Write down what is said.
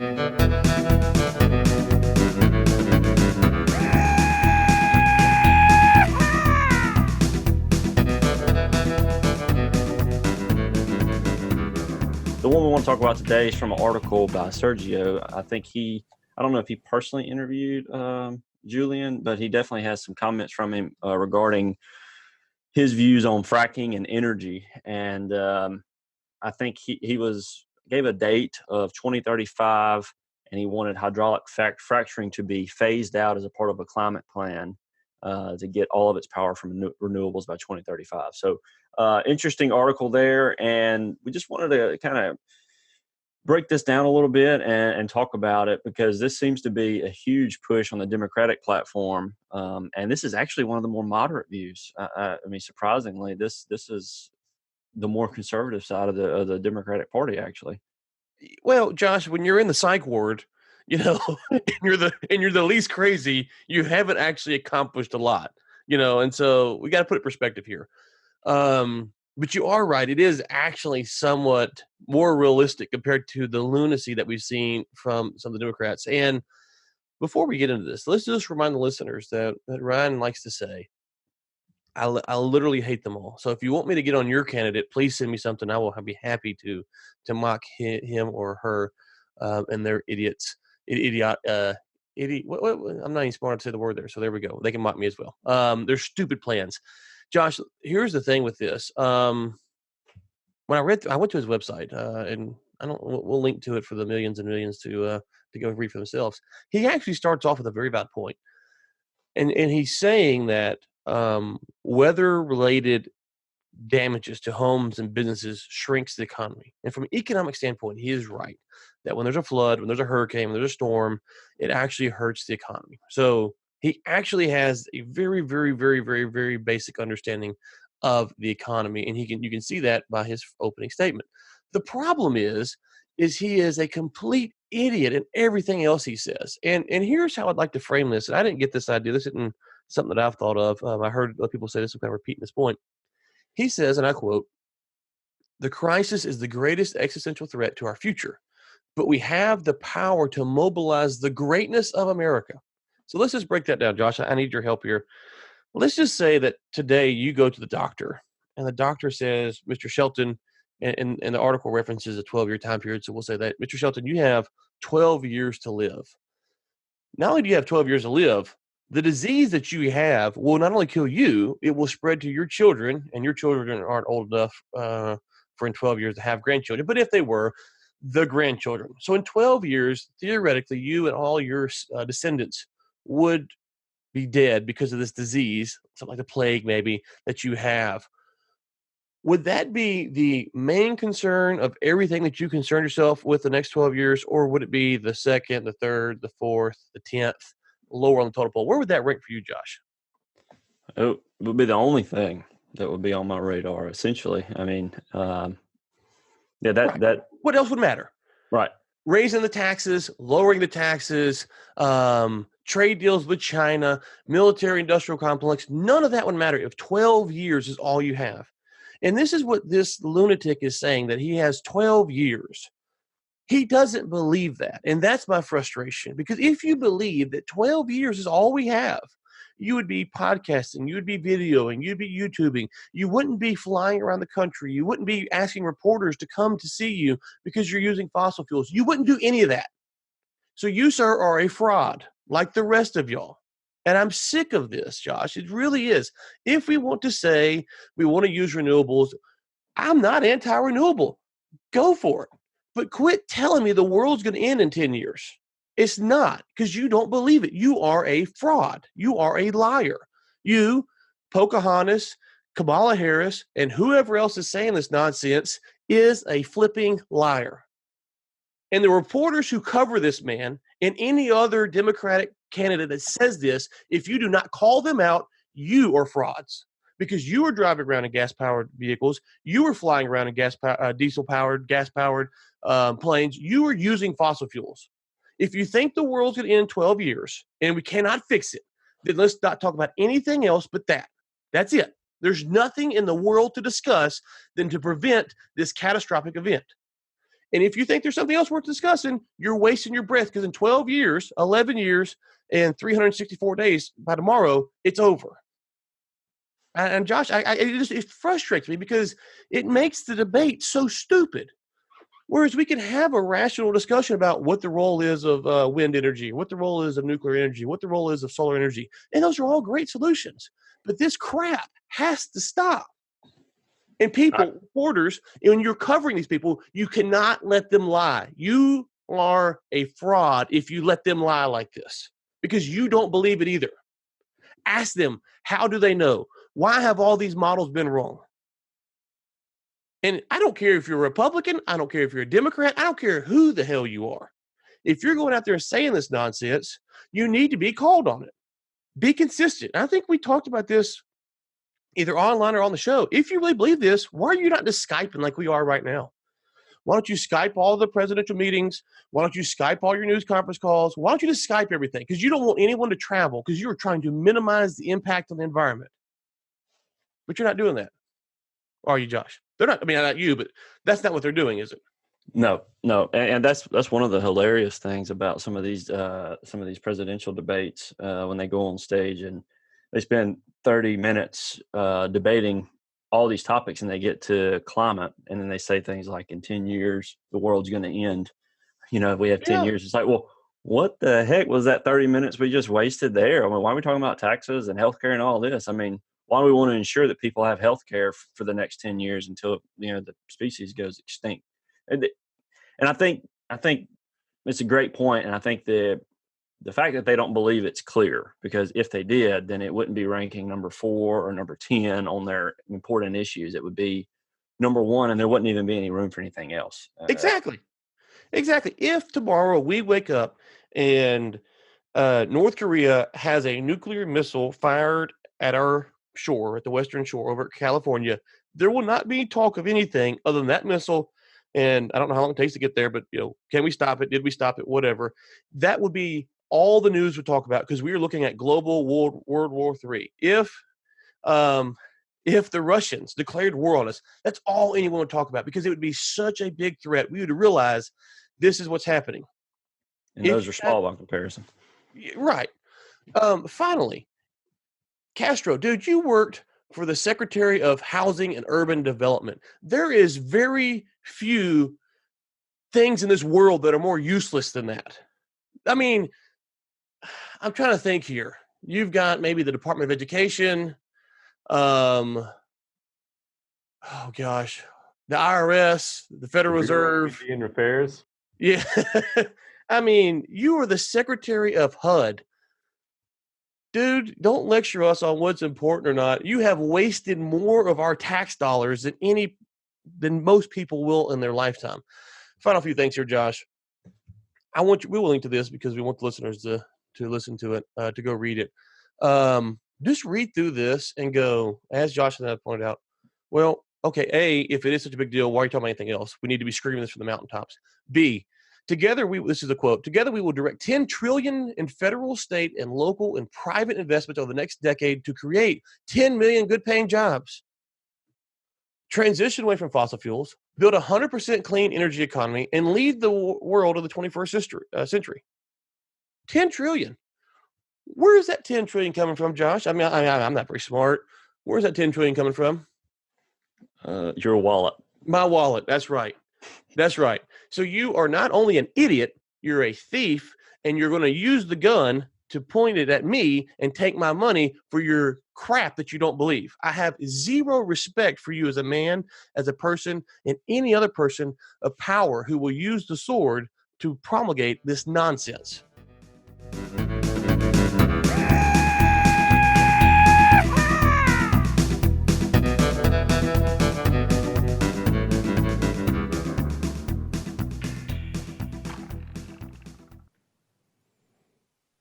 The one we want to talk about today is from an article by Sergio. I don't know if he personally interviewed Julian, but he definitely has some comments from him regarding his views on fracking and energy. And I think he gave a date of 2035, and he wanted hydraulic fracturing to be phased out as a part of a climate plan to get all of its power from renewables by 2035. So interesting article there, and we just wanted to kind of break this down a little bit and talk about it, because this seems to be a huge push on the Democratic platform, and this is actually one of the more moderate views. I mean, surprisingly, this is the more conservative side of the Democratic Party, actually. Well, Josh, when you're in the psych ward, and you're the least crazy, you haven't actually accomplished a lot, and so we got to put it in perspective here. But you are right; it is actually somewhat more realistic compared to the lunacy that we've seen from some of the Democrats. And before we get into this, let's just remind the listeners that Ryan likes to say, I literally hate them all. So if you want me to get on your candidate, please send me something. I will be happy to mock him or her and their idiots. Idiot. What, I'm not even smart to say the word there. So there we go. They can mock me as well. They're stupid plans. Josh, here's the thing with this. When I went to his website, and we'll link to it for the millions and millions to go read for themselves. He actually starts off with a very valid point, and he's saying that weather-related damages to homes and businesses shrinks the economy. And from an economic standpoint, he is right that when there's a flood, when there's a hurricane, when there's a storm, it actually hurts the economy. So he actually has a very, very, very, very, very basic understanding of the economy, and you can see that by his opening statement. The problem is he is a complete idiot in everything else he says. And here's how I'd like to frame this. And I didn't get this idea. This isn't something that I've thought of. I heard other people say this. I'm kind of repeating this point. He says, and I quote, "The crisis is the greatest existential threat to our future, but we have the power to mobilize the greatness of America." So let's just break that down, Josh. I need your help here. Let's just say that today you go to the doctor, and the doctor says, "Mr. Shelton," and the article references a 12-year time period, so we'll say that, "Mr. Shelton, you have 12 years to live." Not only do you have 12 years to live, the disease that you have will not only kill you, it will spread to your children, and your children aren't old enough for in 12 years to have grandchildren. But if they were, the grandchildren. So in 12 years, theoretically, you and all your descendants would be dead because of this disease, something like the plague maybe, that you have. Would that be the main concern of everything that you concern yourself with the next 12 years, or would it be the second, the third, the fourth, the 10th, lower on the total poll? Where would that rank for you, Josh? It would be the only thing that would be on my radar, essentially. I mean, yeah, Right. that What else would matter? right. Raising the taxes, lowering the taxes, trade deals with China, military-industrial complex, none of that would matter if 12 years is all you have. And this is what this lunatic is saying, that he has 12 years. He doesn't believe that. And that's my frustration, because if you believe that 12 years is all we have, you would be podcasting, you would be videoing, you'd be YouTubing, you wouldn't be flying around the country, you wouldn't be asking reporters to come to see you because you're using fossil fuels. You wouldn't do any of that. So you, sir, are a fraud like the rest of y'all. And I'm sick of this, Josh. It really is. If we want to say we want to use renewables, I'm not anti-renewable. Go for it. But quit telling me the world's going to end in 10 years. It's not, because you don't believe it. You are a fraud. You are a liar. You, Pocahontas, Kamala Harris, and whoever else is saying this nonsense is a flipping liar. And the reporters who cover this man and any other Democratic candidate that says this, if you do not call them out, you are frauds, because you are driving around in gas-powered vehicles. You are flying around in diesel-powered, gas-powered planes. You are using fossil fuels. If you think the world's going to end in 12 years and we cannot fix it, then let's not talk about anything else but that. That's it. There's nothing in the world to discuss than to prevent this catastrophic event. And if you think there's something else worth discussing, you're wasting your breath, because in 12 years, 11 years, and 364 days, by tomorrow, it's over. And Josh, it frustrates me because it makes the debate so stupid. Whereas we can have a rational discussion about what the role is of wind energy, what the role is of nuclear energy, what the role is of solar energy. And those are all great solutions. But this crap has to stop. And people, reporters, when you're covering these people, you cannot let them lie. You are a fraud if you let them lie like this, because you don't believe it either. Ask them, how do they know? Why have all these models been wrong? And I don't care if you're a Republican. I don't care if you're a Democrat. I don't care who the hell you are. If you're going out there and saying this nonsense, you need to be called on it. Be consistent. I think we talked about this either online or on the show. If you really believe this, why are you not just Skyping like we are right now? Why don't you Skype all the presidential meetings? Why don't you Skype all your news conference calls? Why don't you just Skype everything? Because you don't want anyone to travel, because you're trying to minimize the impact on the environment. But you're not doing that. Are you, Josh? They're not, I mean, not you, but that's not what they're doing, is it? No, and that's one of the hilarious things about some of these presidential debates when they go on stage and they spend 30 minutes debating all these topics, and they get to climate, and then they say things like, in 10 years the world's going to end. If we have 10 years, it's like, well, what the heck was that 30 minutes we just wasted there? I mean, why are we talking about taxes and healthcare and all this? I mean, why do we want to ensure that people have health care for the next 10 years until the species goes extinct? And I think it's a great point, and I think the fact that they don't believe it's clear, because if they did, then it wouldn't be ranking number 4 or number 10 on their important issues. It would be number 1, and there wouldn't even be any room for anything else. Exactly. If tomorrow we wake up and North Korea has a nuclear missile fired at our shore, at the western shore over California, there will not be talk of anything other than that missile. And I don't know how long it takes to get there, but can we stop it? Did we stop it? Whatever. That would be all the news would talk about, because we are looking at global World War III. If the Russians declared war on us, that's all anyone would talk about, because it would be such a big threat. We would realize this is what's happening. And those are small by comparison. Right. Finally, Castro, dude, you worked for the Secretary of Housing and Urban Development. There is very few things in this world that are more useless than that. I mean, I'm trying to think here. You've got maybe the Department of Education. Oh gosh, the IRS, the Federal Reserve. Indian Affairs. Yeah. I mean, you are the Secretary of HUD. Dude, don't lecture us on what's important or not. You have wasted more of our tax dollars than most people will in their lifetime. Final few things here, Josh. We will link to this because we want the listeners to listen to it, to go read it. Just read through this and go, as Josh and I pointed out, well, okay, A, if it is such a big deal, why are you talking about anything else? We need to be screaming this from the mountaintops. B, this is a quote, together we will direct $10 trillion in federal, state, and local and private investments over the next decade to create 10 million good-paying jobs, transition away from fossil fuels, build a 100% clean energy economy, and lead the world of the 21st century. 10 trillion. Where is that 10 trillion coming from, Josh? I mean, I'm not very smart. Where's that 10 trillion coming from? Your wallet. My wallet. That's right. So you are not only an idiot, you're a thief, and you're going to use the gun to point it at me and take my money for your crap that you don't believe. I have zero respect for you as a man, as a person, and any other person of power who will use the sword to promulgate this nonsense.